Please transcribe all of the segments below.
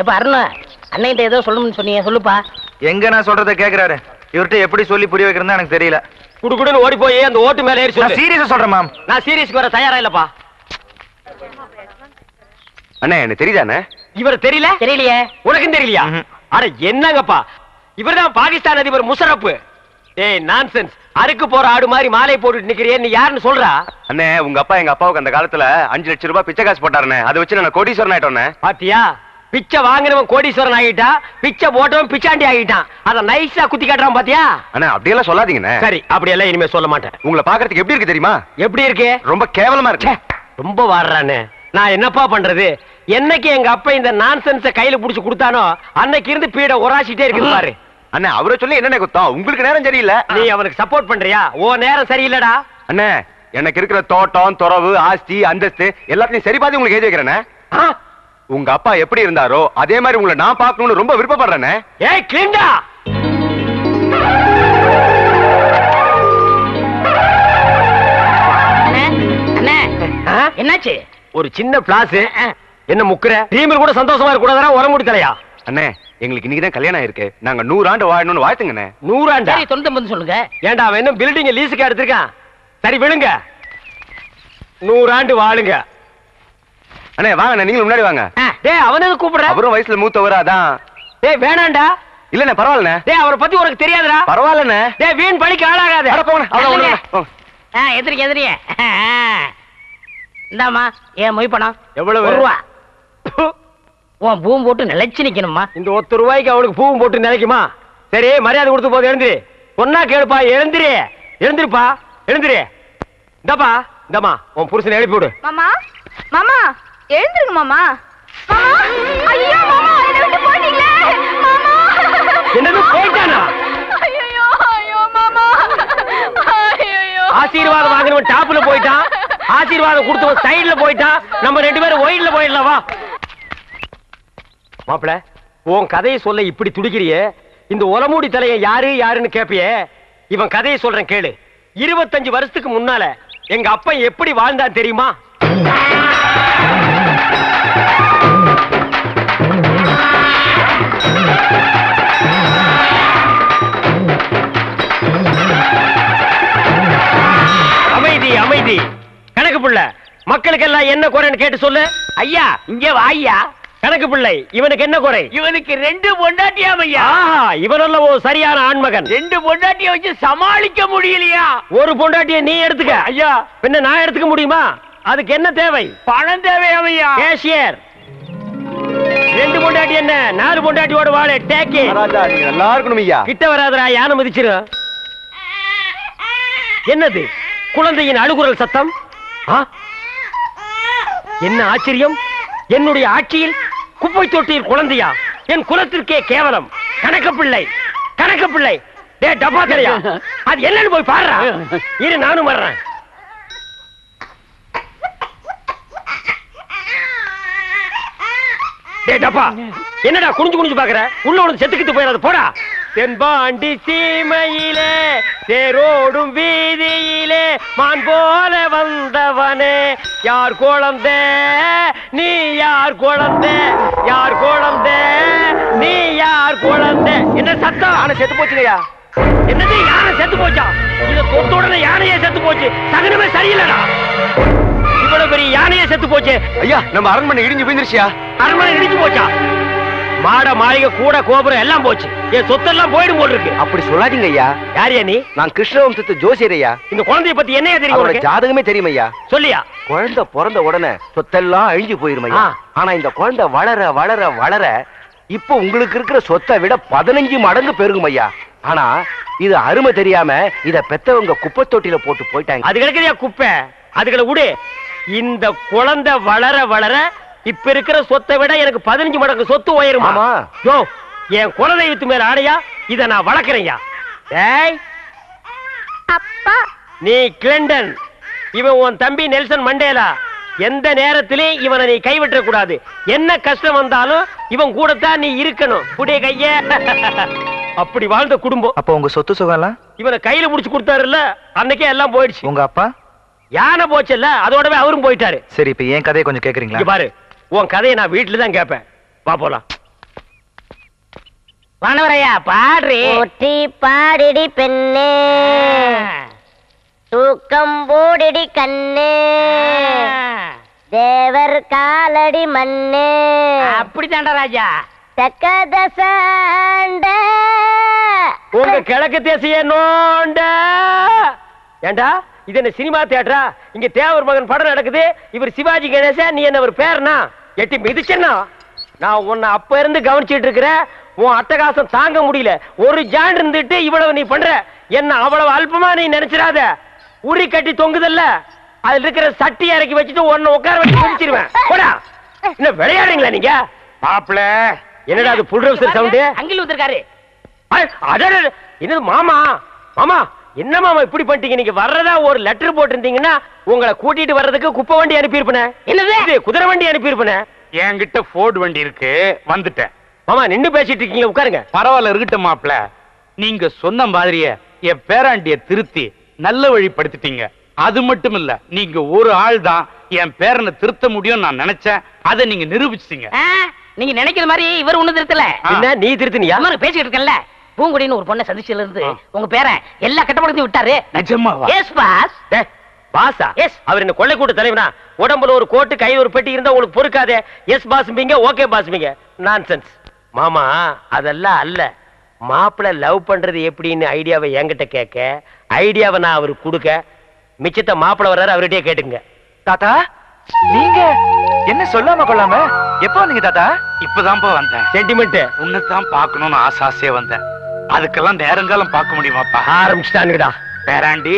எப்ப அருணா அண்ணன்கிட்ட ஏதோ சொல்லணும்னு சொன்னீங்க, சொல்லுப்பா. எங்க நான் சொல்றதை கேக்குறாரு. இவர்கிட்ட எப்படி சொல்லி புரிய வைக்கிறதுன்னு எனக்கு தெரியல. குடுக்குடுன்னு ஓடி போய் அந்த ஓட்டு மேல ஏறி சொல்லு. சீரியஸா சொல்றேன் மேம். நான் சீரியஸ்க்கு வர தயாரா இல்லப்பா. அண்ணே என்ன தெரியுதானே? இவர் தெரியல? தெரியலையே. உனக்கும் தெரியலையா? அட என்னங்கப்பா, இவர்தான் பாகிஸ்தான் அதிபர் முஷரப். ஏய் நான்சென்ஸ், அறுக்கு போற ஆடு மாதிரி மாலை போட்டுட்டு நிக்கிறியே, நீ யாருன்னு சொல்றா? அண்ணே உங்க அப்பா எங்க அப்பாவுக்கு அந்த காலத்துல 5 லட்சம் ரூபாய் பிச்சை காசு போட்டாருண்ணே. அதை வச்சு நான் கோடீஸ்வரன் ஆயிட்டோண்ணே. பாத்தியா, பிச்சை வாங்கினவன் கோடீஸ்வரன் ஆகிட்டான், பிச்சை போட்டவன் பிச்சாண்டி ஆகிட்டான். அத நைஸா குத்தி காட்டுறான் பாத்தியா? அண்ணா அப்படியெல்லாம் சொல்லாதீங்கண்ணே. சரி, அப்படியெல்லாம் இனிமே சொல்ல மாட்டேன். உங்களை பாக்குறதுக்கு எப்படி இருக்கு தெரியுமா? எப்படி இருக்கு? ரொம்ப கேவலமா இருக்கு. ரொம்ப வாடுறானே. நான் என்னப்பா பண்றது? என்னைக்கு எங்க அப்பா இந்த நான்சென்ஸ கையில புடிச்சு கொடுத்தானோ அன்னைக்கு இருந்து பீட உராசிட்டே இருக்கு பாரு. அண்ணே அவரை சொல்லி என்ன குத்தம்? உங்களுக்கு நேரம் சரியில்லை. நீ அவனுக்கு சப்போர்ட் பண்றியா? ஓ நேரம் சரியில்லடா. அண்ணே எனக்கு இருக்கிற தோட்டம், துறவு, ஆஸ்தி, அந்தஸ்து எல்லாத்தையும் சரி பாதி உங்களுக்கு எழுதி வைக்கிறேனே. உங்க அப்பா எப்படி இருந்தாரோ அதே மாதிரி உங்களை நான் பார்க்கணும்னு ரொம்ப விருப்பப்படுறேனே. ஏய் கிளிண்டா, என்னாச்சு? ஒரு சின்ன பிளாஸ். என்ன முக்குற? டீமில் கூட சந்தோஷமா இருக்க கூடாதா? உரமுடி தலையா? அண்ணே எங்களுக்கு இன்னைக்குதான் கல்யாணம் ஆயிருக்கு. நாங்க 100 ஆண்டு வாழணும்னு வாழ்த்துங்கண்ணே. 100 ஆண்டா? சரி, 99 சொல்லுங்க. ஏண்டா அவன் என்ன பில்டிங் லீஸுக்கு எடுத்திருக்கான்? சரி விழுங்க, 100 ஆண்டு வாழுங்க. அண்ணே வாங்க, நீங்க முன்னாடி வாங்க. டேய் அவனுக்கு கூப்பிடுற? அவரும் வயசுல மூத்தவரா தான். டேய் வேணாண்டா. இல்லண்ணே பரவாயில்லண்ணே. டேய் அவரை பத்தி உனக்கு தெரியாதுடா. பரவாயில்லண்ணே. டேய் வீண் பழிக்கு ஆளாகாத. அட போங்க. எதிரிக்க எதிரிய. இந்தாமா ஏன் மொய் பணம். எவ்வளவு? 1 ரூபா. உன் பூம் போட்டு நிலைச்சு நிக்கணுமா? இந்த 1 ரூபாய்க்கு அவனுக்கு பூவும் போட்டு நினைக்குமா? சரி மரியாதை கொடுத்து போது எழுந்திரி. சொன்னா கேளுப்பா, எழுந்திரி. எழுந்திருப்பா, எழுந்திரி. இந்தப்பா இந்தம்மா உன் புருஷனை எழுப்பி விடு. மாமா மாமா எழுந்திருங்க மாமா. மாமா ஐயோ மாமா என்ன விட்டு போறீங்களே மாமா. என்னது போயிட்டானா? ஐயோ ஐயோ மாமா ஐயோ. ஆசீர்வாதம் வாங்கினவன் டாப்ல போயிட்டான், ஆசீர்வாதம் கொடுத்தவன் சைடுல போயிட்டான். நம்ம 2 பேரும் ஒயிட்ல போயிடலாம் வா. மாப்பிள உன் கதையை சொல்ல இப்படி துடிக்கிறியே, இந்த ஒலமூடி தலைய யாரு யாருன்னு கேப்பியே. இவன் கதையை சொல்றேன் கேளு. 25 வருஷத்துக்கு முன்னால எங்க அப்பா எப்படி வாழ்ந்தான் தெரியுமா? அமைதி அமைதி. கணக்கு புள்ள, மக்களுக்கெல்லாம் என்ன குறைன்னு கேட்டு சொல்லு. ஐயா இங்க வாய்யா. கணக்கு பிள்ளை, இவனுக்கு என்ன குறை? இவனுக்கு 2 பொண்டாட்டியாம் ஐயா. இவனல்லவோ சரியான ஆண்மகன். 2 பொண்டாட்டிய வச்சு சமாளிக்க முடியலையா? ஒரு பொண்டாட்டிய நீ எடுத்துக்க. ஐயா பின்ன நான் எடுத்துக்க முடியுமா? அதுக்கு என்ன தேவை? பணம் தேவையாம் ஐயா. கேஷியர். 2 பொண்டாட்டி என்ன 4 பொண்டாட்டியோட வாழ டேக்கே. ராஜா நீங்க நல்லா இருக்கணும் ஐயா. கிட்ட வராதரா, யானை மிதிச்சிரு. என்னது குழந்தையின் அழுகுரல் சத்தம்? என்ன ஆச்சரியம், என்னுடைய ஆட்சியில் குப்பை தொட்டியில் குழந்தையா? என் குலத்திற்கே கேவலம். கணக்கு பிள்ளை, கணக்கு பிள்ளை. டே டப்பா தெரியா, அது என்னன்னு போய் பாருடா. இரு நானும் வர்றேன். டே டப்பா, என்னடா குனிஞ்சு குனிஞ்சு பாக்குற? உள்ள ஒன்று செத்துக்கிட்டு போயிடாது போடா. தென்பாண்டி சீமையிலே தேரோடும் வீதியிலே மான் போல வந்தவனே, யார் குழந்தை நீ, யார் குழந்தை, யார் குழந்தை நீ, யார் குழந்தை? என்ன சத்தம்? யானை செத்து போச்சுங்கய்யா. என்னது யானை செத்து போச்சா? இத தொட்ட உடனே யானையே செத்து போச்சு. சகனமே சரியில்லடா. இவ்வளவு பெரிய யானையே செத்து போச்சு. ஐயா நம்ம அரண்மனை இடிஞ்சு விழுந்துருச்சியா? அரண்மனை இடிஞ்சு போச்சா? மாட மாளிகை கூட கோபுரம் எல்லாம் போச்சு. என் சொத்தெல்லாம் போயிடும் போல் இருக்கு. அப்படி சொல்லாதீங்க ஐயா. யாரியா நீ? நான் கிருஷ்ணவம்சத்து ஜோசியர் ஐயா. இந்த குழந்தைய பத்தி என்னையா தெரியும் உனக்கு? ஜாதகமே தெரியும் ஐயா. சொல்லியா? குழந்தை பிறந்த உடனே சொத்தெல்லாம் அழிஞ்சு போயிரும் ஐயா. ஆனா இந்த குழந்தை வளர வளர வளர இப்போ உங்களுக்கு இருக்கிற சொத்தை விட 15 மடங்கு பெருகும் ஐயா. ஆனா இது அருமை தெரியாம இத பெத்தவங்க குப்பை தொட்டில போட்டு போயிட்டாங்க. அது கிடைக்கலையா குப்பை? அதுகளை விடு. இந்த குழந்தை வளர வளர இப்ப இருக்கிற சொத்தை விட எனக்கு 15 மடங்கு சொத்து உயருமா? யோ என் குலதெய்வத்து மேல ஆடையா? இத நான் வளர்க்கறேன்யா. டேய் அப்பா, நீ கிளிண்டன், இவன் உன் தம்பி நெல்சன் மண்டேலா. எந்த நேரத்திலும் இவனை நீ கைவிட்ட கூடாது. என்ன கஷ்டம் வந்தாலும் இவன் கூடத்தான் நீ இருக்கணும். புடிய கைய. அப்படி வாழ்ந்த குடும்பம். அப்ப உங்க சொத்து சுகம்லாம் இவனை கையில புடிச்சு கொடுத்தாருல்ல, அன்னைக்கே எல்லாம் போயிடுச்சு. உங்க அப்பா யானை போச்சுல்ல, அதோடவே அவரும் போயிட்டாரு. சரி இப்ப என் கதையை கொஞ்சம் கேக்குறீங்களா? பாரு, உன் கதையை நான் வீட்டுல தான் கேட்பேன். வா போலாம். வானவரையா பாடுறி. போற்றி பாடிடி பெண்ணே, தூக்கம் போடிடி கண்ணே, தேவர் காலடி மண்ணே, அப்படித்தாண்டா ராஜா. தக்கதசாண்ட உங்க கிழக்கு தேசிய நோண்ட. ஏண்டா இது என்ன சினிமா தியேட்டரா? இங்க தேவர் மகன் படம் நடக்குது. இவர் சிவாஜி கணேசன், நீ என்ன ஒரு பேர்னா எட்டி மிதிச்சேன்னா? நான் உன்னை அப்ப இருந்து கவனிச்சிட்டு இருக்கிறேன். உன் அட்டகாசம் தாங்க முடியல. ஒரு ஜான் இருந்துட்டு இவ்வளவு நீ பண்ற. என்ன அவ்வளவு அல்பமா நீ நினைச்சிடாத. உரி கட்டி தொங்குதல்ல, அதுல இருக்கிற சட்டி இறக்கி வச்சுட்டு உன்னை உட்கார வச்சு முடிச்சிருவேன். போடா. என்ன விளையாடுறீங்களா நீங்க? மாப்பிள என்னடா அது புல் ரவுசர் சவுண்ட்? அங்கில் ஊத்திருக்காரு. என்னது மாமா? மாமா என்ன மாமா இப்படி பண்ணிட்டீங்க? நீங்க வர்றதா ஒரு லெட்டர் போட்டிருந்தீங்கன்னா உங்களை கூட்டிட்டு வர்றதுக்கு குப்பை வண்டி அனுப்பியிருப்பேன். என்னது? குதிரை வண்டி அனுப்பியிருப்பேன். என்கிட்ட போர்டு வண்டி இருக்கு, வந்துட்டேன். மாமா நின்னு பேசிட்டு இருக்கீங்க, உட்காருங்க. பரவாயில்ல, இருக்கட்டும் மாப்பிள. நீங்க சொன்ன மாதிரியே என் பேராண்டிய திருத்தி நல்ல வழிப்படுத்திட்டீங்க. அது மட்டும் இல்ல, நீங்க ஒரு ஆள் தான் என் பேரனை திருத்த முடியும் நான் நினைச்சேன். அதை நீங்க நிரூபிச்சிட்டீங்க. நீங்க நினைக்கிற மாதிரி இவர் ஒண்ணு திருத்தல. என்ன நீ திருத்தினியா? பேசிட்டு இருக்கல. பூங்குடின்னு ஒரு பொண்ணை சந்திச்சதுல இருந்து உங்க பேரை எல்லா கட்டப்படுத்தி விட்டாரு. நிஜமாவா? Yes boss. பாசா? எஸ். அவர் என்ன கொள்ளை கூட்டு தலைவனா? உடம்புல ஒரு கோட்டு கையில் ஒரு பெட்டி இருந்தா உங்களுக்கு பொறுக்காதே. எஸ் பாஸ்பீங்க, ஓகே பாஸ்பீங்க. நான்சென்ஸ். மாமா அதெல்லாம் அல்ல. மாப்பிள்ள லவ் பண்றது எப்படின்னு ஐடியாவை என்கிட்ட கேட்க, ஐடியாவை நான் அவருக்கு கொடுக்க, மிச்சத்தை மாப்பிள்ள வர்றாரு அவர்கிட்டயே கேட்டுங்க. தாத்தா நீங்க என்ன சொல்லாம கொள்ளாம எப்போ வந்தீங்க தாத்தா? இப்பதான்ப்பா வந்தேன். சென்டிமெண்ட் உன்னைத்தான் பார்க்கணும்னு ஆசையா வந்தேன். அதுக்கெல்லாம் நேரங்காலம் பார்க்க முடியுமாப்பா? ஆரம்பிச்சுட்டானுங்கடா. பேராண்டி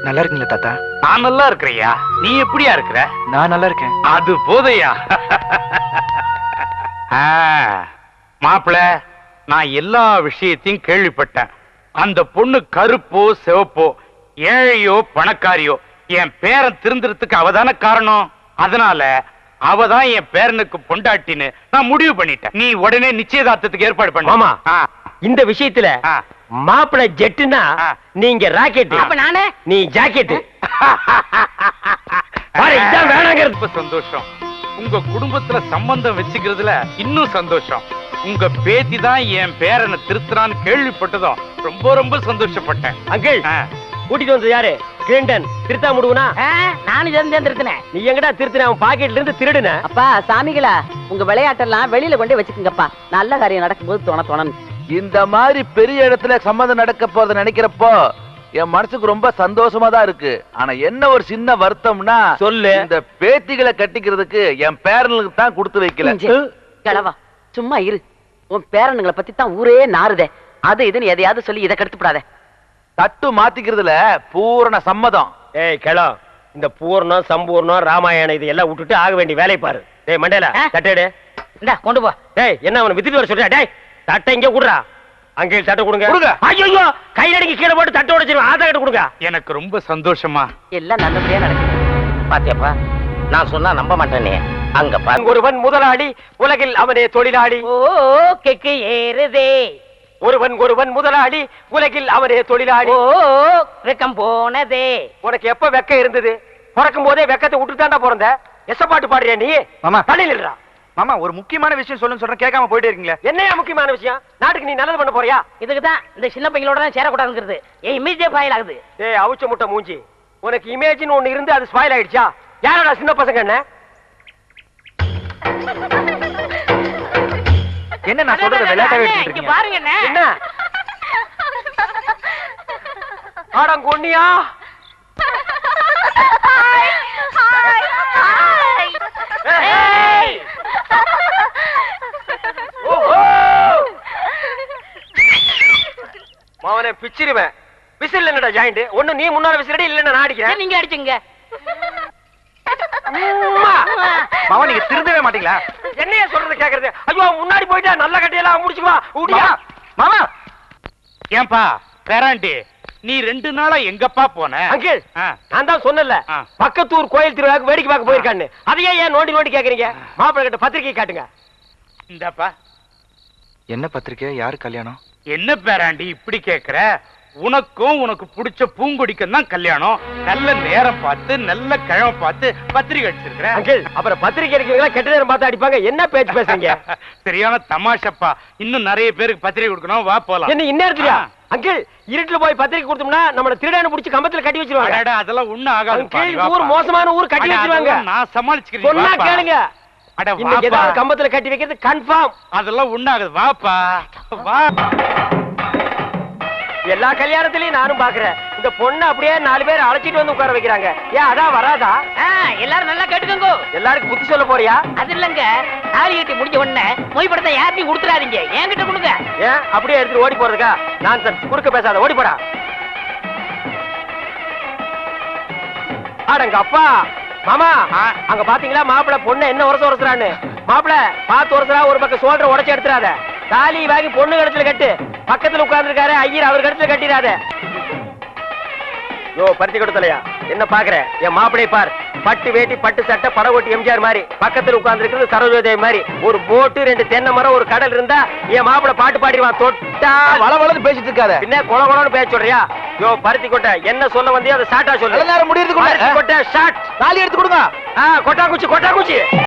நல்லா இருக்கீங்களா தாத்தா? நான் நல்லா இருக்கிறையா, நீ எப்படியா இருக்கிற? நான் நல்லா இருக்கேன். அது போதையா? மாப்பிள, நான் எல்லா விஷயத்தையும் கேள்விப்பட்டேன். அந்த பொண்ணு கருப்போ சிவப்போ, ஏழையோ பணக்காரியோ, என் பேரன் திருந்துறதுக்கு அவதான காரணம். அதனால அவதான் என் பேரனுக்கு பொண்டாட்டின்னு நான் முடிவு பண்ணிட்டேன். நீ உடனே நிச்சயதார்த்தத்துக்கு ஏற்பாடு பண்ண. மாமா இந்த விஷயத்துல மாப்பிள ஜெட்டுனா நீங்க ராக்கெட், அப்ப நானே நீ ஜாக்கெட். இதான் வேணாங்கிறது. ரொம்ப சந்தோஷம். உங்க குடும்பத்துல சம்பந்தம் வச்சுக்கிறதுல இன்னும் சந்தோஷம். உங்க பேத்தி தான் என் பேரனை திருத்துறான்னு கேள்விப்பட்டதும் ரொம்ப ரொம்ப சந்தோஷப்பட்டேன். அங்கிள் கூட்டிட்டு வந்தது யாரு? கிளின்டன். திருத்தா முடிவுனா? நானும் இதை திருத்தினேன். நீ எங்கடா திருத்தின? அவன் பாக்கெட்ல இருந்து திருடுன. அப்பா சாமிகளா, உங்க விளையாட்டெல்லாம் வெளியில கொண்டு வச்சுக்கோங்கப்பா. நல்ல காரியம் நடக்கும்போது தொண. இந்த மாதிரி பெரிய இடத்துல சம்மந்தம் நடக்க போறத நினைக்கிறப்போ என் மனசுக்கு ரொம்ப சந்தோஷமா தான் இருக்கு. ஆனா என்ன ஒரு சின்ன வருத்தம்னா, சொல்லு. இந்த பேத்திகளை கட்டிக்கிறதுக்கு என் பேரனுக்கு தான் கொடுத்து வைக்கல. கிழவா சும்மா இரு. உன் பேரனுங்களை பத்தி தான் ஊரே நாறுதே. அது இதுன்னு எதையாவது சொல்லி இதை கெடுத்துப்படாத. தட்டு மாத்திக்கிறதுல பூரண சம்மதம். ஏய் கிளம், இந்த பூர்ணம் சம்பூர்ணம் ராமாயணம் இது எல்லாம் விட்டுட்டு ஆக வேண்டிய வேலை பாரு. டேய் மண்டேல தட்டேடு. இந்தா கொண்டு போ. டேய் என்ன அவனை வித்துட்டு வர சொல்ற? டேய் தட்டை இங்க குடுறா. அங்கே தட்டை கொடுங்க. கொடுங்க. ஐயோ கையில அடிக்க கீழே போட்டு தட்டை உடைச்சிருவேன். ஆதா கிட்ட கொடுங்க. எனக்கு ரொம்ப சந்தோஷமா. எல்லாம் நல்லபடியா நடக்குது. பாத்தியாப்பா, நான் சொன்னா நம்ப மாட்டேனே. அங்க பாருங்க. ஒருவன் முதலாளி, உலகில் அவனே தொழிலாளி. ஓ கெக்கு ஏறுதே. ஒருவன் முதலாளி, உலகில் அவனே தொழிலாளி. ஓ வெக்கம் போனதே. உனக்கு எப்ப வெக்க இருந்தது? பிறக்கும் போதே வெக்கத்தை விட்டு தாண்டா பிறந்த. எசப்பாட்டு பாடுறியா நீ? மாமா. தள்ளிடுறா. மாமா ஒரு முக்கியமான விஷயம் சொல்லுன்னு சொல்றேன், கேட்காம போயிட்டே இருக்கீங்களே. என்னையா முக்கியமான விஷயம்? நாட்டுக்கு நீ நல்லது பண்ண போறியா? இதுக்கு தான் இந்த சின்ன பையனோட தான் சேரக்கூடாதுங்கிறது. ஏன் இமேஜே ஃபைல் ஆகுது. ஏய் அவுச்ச முட்டை மூஞ்சி, உனக்கு இமேஜ்னு ஒண்ணு இருந்து அது ஸ்பாயில் ஆயிடுச்சா? யாரோட சின்ன பசங்க? என்ன நான் சொல்றத விளையாட்டாவே எடுத்துட்டு இருக்கீங்க? பாருங்க என்ன ஆடங்கொன்னியா? மாவனே பிச்சிருவேன். விசில் என்னடா ஜாயிண்ட்? ஒண்ணு நீ முன்னால விசிலடி, இல்லன்னா நான் அடிக்கிறேன். நீங்க அடிச்சுங்க. மாமா நீங்க திருந்தவே மாட்டீங்களா? என்னைய சொல்றது கேக்குறது? ஐயோ முன்னாடி போயிட்டா நல்ல கட்டையெல்லாம் முடிச்சுக்குவா. ஊடியா மாமா. ஏன்பா பேராண்டி, நீ 2 நாளா எங்கப்பா போன? அங்கிள் நான் தான் சொன்னல, பக்கத்தூர் கோயில் திருவிழாக்கு வேடிக்கை பார்க்க போயிருக்கான்னு. அதையே ஏன் நோண்டி நோண்டி கேக்குறீங்க? மாப்பிள்ளை கிட்ட பத்திரிக்கை காட்டுங்க. இந்தப்பா. என்ன பத்திரிக்கை? யாரு கல்யாணம்? என்ன பேராண்டி இப்படி கேக்குற? உனக்கும் உனக்கு பிடிச்ச பூங்கொடிக்கும் தான் கல்யாணம். நல்ல நேரம் பார்த்து நல்ல கிழமை பார்த்து பத்திரிகை அடிச்சிருக்கிறேன். அங்கிள் அப்புறம் பத்திரிக்கை அடிக்கிறவங்க கெட்ட நேரம் பார்த்து அடிப்பாங்க. என்ன பேச்சு பேசுறீங்க? சரியான தமாஷப்பா. இன்னும் நிறைய பேருக்கு பத்திரிகை கொடுக்கணும், வா போலாம். என்ன இந்நேரத்துலயா? அங்கிள் இருட்டுல போய் பத்திரிக்கை கொடுத்தோம்னா நம்மள திருடனை புடிச்சு கம்பத்துல கட்டி வச்சிருவாங்க. அடடா, அதெல்லாம் ஒண்ணும் ஆகாது. அங்கிள் ஊர் மோசமான ஊர், கட்டி வச்சிருவாங்க. நான் சமாளிச்சுக்கிறேன். சொன்னா கேளுங்க. அட இன்னைக்கு வாப்பா. ஏதாவது கம்பத்துல கட்டி வைக்கிறது கன்ஃபார்ம். அதெல்லாம் ஒண்ணாகுது, வாப்பா வா. எல்லா கல்யாணத்திலயும் நானும் பாக்குறேன். இந்த பொண்ணு அப்படியே 4 பேர் அழைச்சிட்டு வந்து உட்கார வைக்கிறாங்க. ஏன் அதான் வராதா? எல்லாரும் நல்லா கேட்டுக்கோங்க. எல்லாருக்கும் புத்தி சொல்ல போறியா? அது இல்லங்க, தாலி கட்டி முடிஞ்ச உடனே மொய் படத்தை யார்ட்டையும் கொடுத்துறாதீங்க, என்கிட்ட கொடுங்க. ஏன் அப்படியே எடுத்து ஓடி போறதுக்கா? நான் குறுக்க பேசாத, ஓடி போடா. அடங்க அப்பா. மாமா, அங்க பாத்தீங்களா மாப்பிள பொண்ணு என்ன உரசுறான்னு? மாப்பிள பார்த்து உரசுறா, ஒரு பக்கம் சோல்டர் உடைச்சு எடுத்துறாத. தாலி வாங்கி பொண்ணு கழுத்துல கட்டு. பக்கத்துல உட்கார்ந்து இருக்காரு ஐயர், அவர் கழுத்துல கட்டிடாத. யோ பருத்தி கொடுத்தலையா என்ன பாக்குற? என் மாப்பிளையை பார். பட்டு வேட்டி பட்டு சட்டை படகோட்டி எம்ஜிஆர் மாதிரி. பக்கத்துல உட்கார்ந்து இருக்கிறது சரோஜதேவி மாதிரி. ஒரு போட்டு 2 தென்னை மரம் ஒரு கடல் இருந்தா என் மாப்பிளை பாட்டு பாடிடுவான். தொட்டா வளவளன்னு பேசிட்டு இருக்காத. பின்ன கொல கொலன்னு பேச சொல்றியா? யோ பருத்தி கொட்டை என்ன சொல்ல வந்தியோ அதை ஷார்ட்டா சொல்லு. நேரம் முடியறதுக்குள்ள கொட்டை ஷார்ட். தாலி எடுத்து கொடுங்க. கொட்டா குச்சி